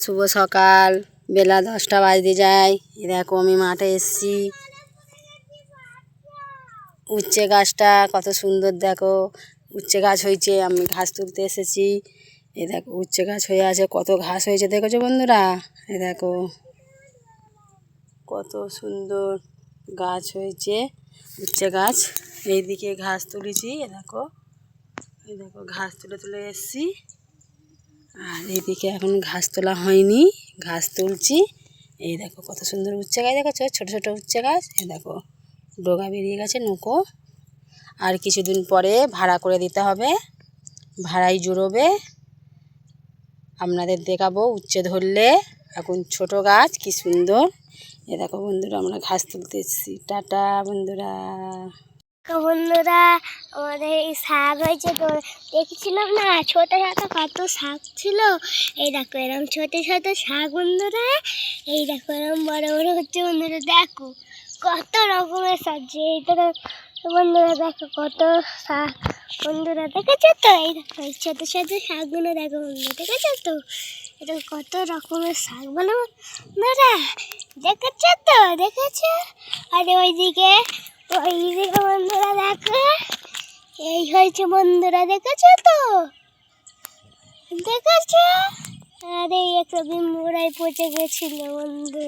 শুভ সকাল, বেলা 10টা বাজতে যায়। দেখো আমি মাঠে এসেছি। উচ্ছে গাছটা কত সুন্দর, দেখো উচ্ছে গাছ হয়েছে। আমি ঘাস তুলতে এসেছি। এ দেখো উচ্ছে গাছ হয়ে আছে, কত ঘাস হয়েছে দেখেছো বন্ধুরা? এ দেখো কত সুন্দর গাছ হয়েছে উচ্ছে গাছ। এইদিকে ঘাস তুলেছি, এ দেখো ঘাস তুলে তুলে এসেছি। আর এইদিকে এখন ঘাস তোলা হয়নি, ঘাস তুলছি। এই দেখো কত সুন্দর উচ্ছে গাছ দেখেছো, ছোটো ছোটো উচ্ছে গাছ। এ দেখো ডগা বেরিয়ে গেছে, নৌকো। আর কিছুদিন পরে ভাড়া করে দিতে হবে, ভাড়াই জুড়োবে। আপনাদের দেখাবো উচ্ছে ধরলে। এখন ছোট গাছ কি সুন্দর। এ দেখো বন্ধুরা, আমরা ঘাস তুলতে এসেছি। টাটা বন্ধুরা। বন্ধুরা, আমাদের এই শাক হয়েছে তো, দেখেছিলাম না ছোট ছোট কত শাক ছিল। এই দেখো এরকম ছোট ছোট শাক বন্ধুরা। এই দেখো এরকম বড় বড় হচ্ছে বন্ধুরা। দেখো কত রকমের সবজি। এইটা বন্ধুরা দেখো কত শাক বন্ধুরা, দেখেছো তো? এই দেখো এই ছোট ছোট শাকগুলো দেখো বন্ধুরা, দেখেছো তো? এটা কত রকমের শাক বন্ধুরা, দেখেছো তো? দেখেছো? আর ওইদিকে বন্ধুরা দেখো এই হয়েছে বন্ধুরা, দেখেছো তো? দেখেছো? আরে একটা বিমুড়ায় পচে গেছিল বন্ধু।